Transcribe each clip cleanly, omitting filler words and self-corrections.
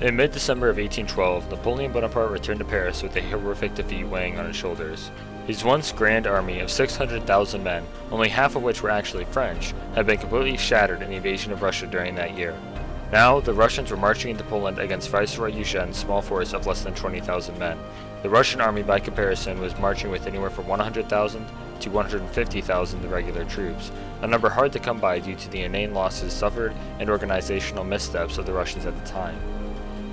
In mid-December of 1812, Napoleon Bonaparte returned to Paris with a horrific defeat weighing on his shoulders. His once grand army of 600,000 men, only half of which were actually French, had been completely shattered in the invasion of Russia during that year. Now, the Russians were marching into Poland against Viceroy Eugene's small force of less than 20,000 men. The Russian army, by comparison, was marching with anywhere from 100,000 to 150,000 regular troops, a number hard to come by due to the inane losses suffered and organizational missteps of the Russians at the time.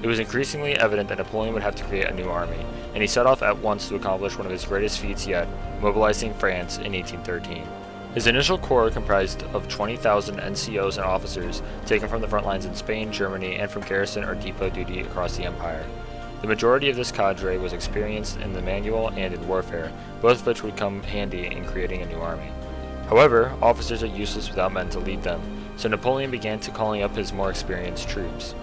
It was increasingly evident that Napoleon would have to create a new army, and he set off at once to accomplish one of his greatest feats yet, mobilizing France in 1813. His initial corps comprised of 20,000 NCOs and officers taken from the front lines in Spain, Germany, and from garrison or depot duty across the empire. The majority of this cadre was experienced in the manual and in warfare, both of which would come handy in creating a new army. However, officers are useless without men to lead them, so Napoleon began to calling up his more experienced troops.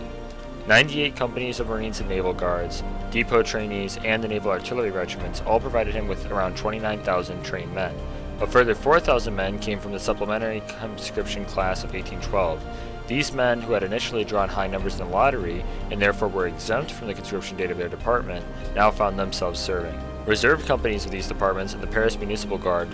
98 companies of Marines and Naval Guards, depot trainees, and the Naval Artillery regiments all provided him with around 29,000 trained men. A further 4,000 men came from the supplementary conscription class of 1812. These men, who had initially drawn high numbers in the lottery and therefore were exempt from the conscription date of their department, now found themselves serving. Reserve companies of these departments and the Paris Municipal Guard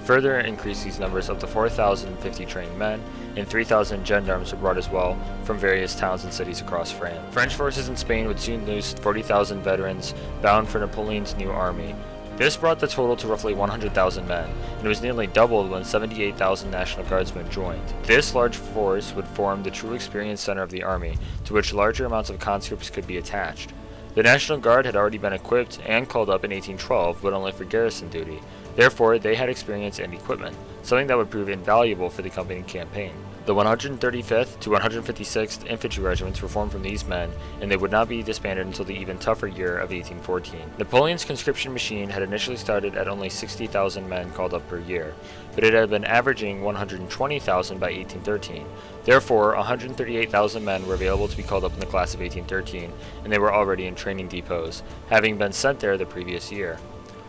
further increased these numbers up to 4,050 trained men, and 3,000 gendarmes were brought as well from various towns and cities across France. French forces in Spain would soon lose 40,000 veterans bound for Napoleon's new army. This brought the total to roughly 100,000 men, and it was nearly doubled when 78,000 National Guardsmen joined. This large force would form the true experience center of the army, to which larger amounts of conscripts could be attached. The National Guard had already been equipped and called up in 1812, but only for garrison duty. Therefore, they had experience and equipment, something that would prove invaluable for the accompanying campaign. The 135th to 156th Infantry Regiments were formed from these men, and they would not be disbanded until the even tougher year of 1814. Napoleon's conscription machine had initially started at only 60,000 men called up per year, but it had been averaging 120,000 by 1813. Therefore, 138,000 men were available to be called up in the class of 1813, and they were already in training depots, having been sent there the previous year.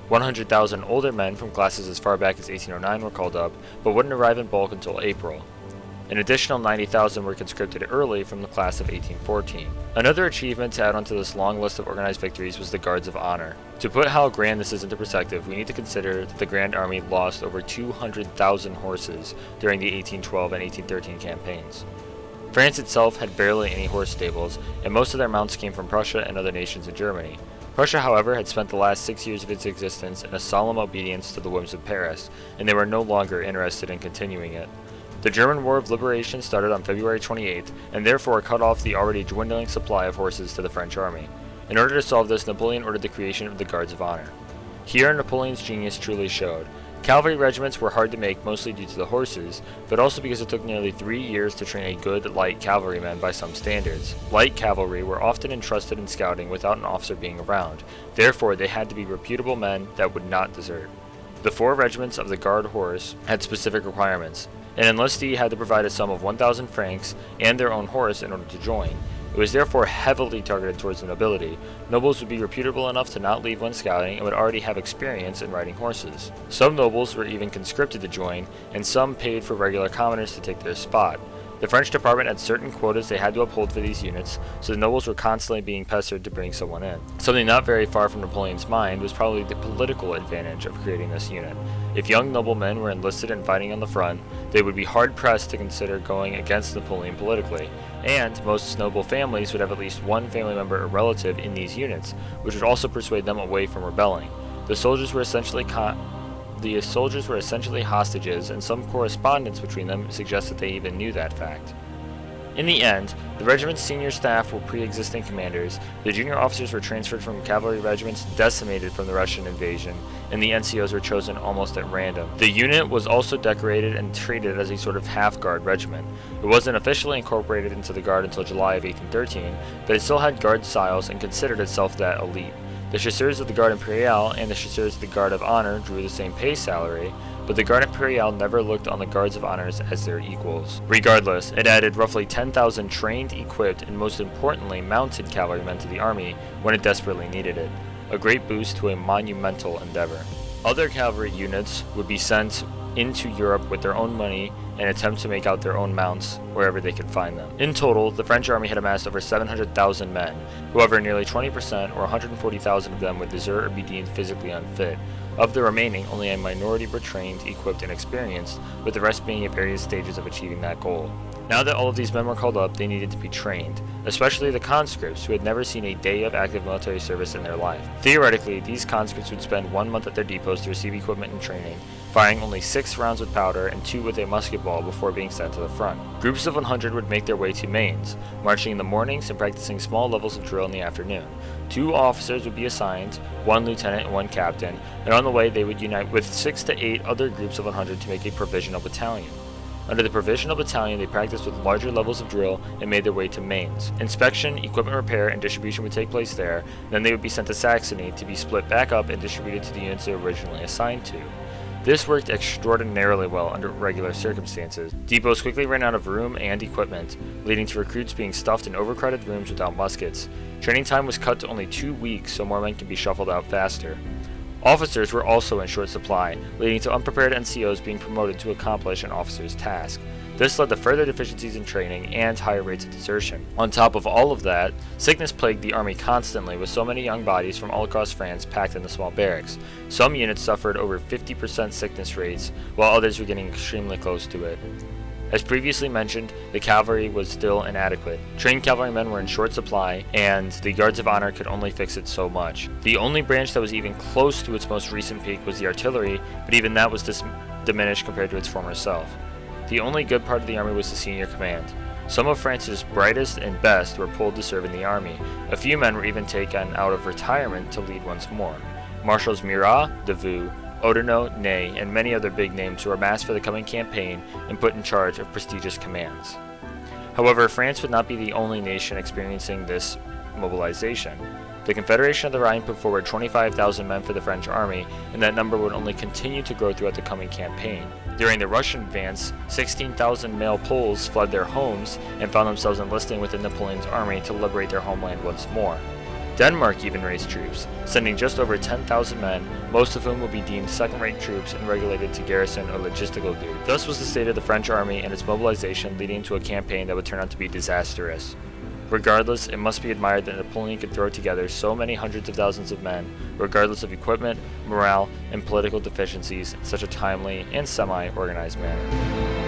100,000 older men from classes as far back as 1809 were called up, but wouldn't arrive in bulk until April. An additional 90,000 were conscripted early from the class of 1814. Another achievement to add onto this long list of organized victories was the Guards of Honor. To put how grand this is into perspective, we need to consider that the Grand Army lost over 200,000 horses during the 1812 and 1813 campaigns. France itself had barely any horse stables, and most of their mounts came from Prussia and other nations in Germany. Prussia, however, had spent the last 6 years of its existence in a solemn obedience to the whims of Paris, and they were no longer interested in continuing it. The German War of Liberation started on February 28th, and therefore cut off the already dwindling supply of horses to the French army. In order to solve this, Napoleon ordered the creation of the Guards of Honor. Here, Napoleon's genius truly showed. Cavalry regiments were hard to make, mostly due to the horses, but also because it took nearly 3 years to train a good light cavalryman by some standards. Light cavalry were often entrusted in scouting without an officer being around. Therefore, they had to be reputable men that would not desert. The 4 regiments of the Guard Horse had specific requirements. An enlistee had to provide a sum of 1,000 francs and their own horse in order to join. It was therefore heavily targeted towards the nobility. Nobles would be reputable enough to not leave when scouting and would already have experience in riding horses. Some nobles were even conscripted to join, and some paid for regular commoners to take their spot. The French department had certain quotas they had to uphold for these units, so the nobles were constantly being pestered to bring someone in. Something not very far from Napoleon's mind was probably the political advantage of creating this unit. If young noblemen were enlisted and fighting on the front, they would be hard-pressed to consider going against Napoleon politically, and most noble families would have at least one family member or relative in these units, which would also persuade them away from rebelling. The soldiers were essentially hostages, and some correspondence between them suggests that they even knew that fact. In the end, the regiment's senior staff were pre-existing commanders, the junior officers were transferred from cavalry regiments decimated from the Russian invasion, and the NCOs were chosen almost at random. The unit was also decorated and treated as a sort of half-guard regiment. It wasn't officially incorporated into the Guard until July of 1813, but it still had Guard styles and considered itself that elite. The chasseurs of the Garde Impériale and the chasseurs of the Guard of Honor drew the same pay salary, but the Garde Impériale never looked on the Guards of Honors as their equals. Regardless, it added roughly 10,000 trained, equipped, and most importantly mounted cavalrymen to the army when it desperately needed it, a great boost to a monumental endeavor. Other cavalry units would be sent into Europe with their own money and attempt to make out their own mounts wherever they could find them. In total, the French army had amassed over 700,000 men. However, nearly 20% or 140,000 of them would desert or be deemed physically unfit. Of the remaining, only a minority were trained, equipped, and experienced, with the rest being at various stages of achieving that goal. Now that all of these men were called up, they needed to be trained, especially the conscripts, who had never seen a day of active military service in their life. Theoretically, these conscripts would spend 1 month at their depots to receive equipment and training, firing only 6 rounds with powder and 2 with a musket ball before being sent to the front. Groups of 100 would make their way to Mainz, marching in the mornings and practicing small levels of drill in the afternoon. 2 officers would be assigned, 1 lieutenant and 1 captain, and on the way they would unite with 6 to 8 other groups of 100 to make a provisional battalion. Under the provisional battalion, they practiced with larger levels of drill and made their way to Mainz. Inspection, equipment repair, and distribution would take place there, then they would be sent to Saxony to be split back up and distributed to the units they were originally assigned to. This worked extraordinarily well under regular circumstances. Depots quickly ran out of room and equipment, leading to recruits being stuffed in overcrowded rooms without muskets. Training time was cut to only 2 weeks so more men could be shuffled out faster. Officers were also in short supply, leading to unprepared NCOs being promoted to accomplish an officer's task. This led to further deficiencies in training and higher rates of desertion. On top of all of that, sickness plagued the army constantly, with so many young bodies from all across France packed in the small barracks. Some units suffered over 50% sickness rates, while others were getting extremely close to it. As previously mentioned, the cavalry was still inadequate. Trained cavalrymen were in short supply, and the guards of honor could only fix it so much. The only branch that was even close to its most recent peak was the artillery, but even that was diminished compared to its former self. The only good part of the army was the senior command. Some of France's brightest and best were pulled to serve in the army. A few men were even taken out of retirement to lead once more. Marshals Murat, Davout, Oudinot, Ney, and many other big names were amassed for the coming campaign and put in charge of prestigious commands. However, France would not be the only nation experiencing this mobilization. The Confederation of the Rhine put forward 25,000 men for the French army, and that number would only continue to grow throughout the coming campaign. During the Russian advance, 16,000 male Poles fled their homes and found themselves enlisting within Napoleon's army to liberate their homeland once more. Denmark even raised troops, sending just over 10,000 men, most of whom will be deemed second-rate troops and regulated to garrison or logistical duty. Thus was the state of the French army and its mobilization, leading to a campaign that would turn out to be disastrous. Regardless, it must be admired that Napoleon could throw together so many hundreds of thousands of men, regardless of equipment, morale, and political deficiencies, in such a timely and semi-organized manner.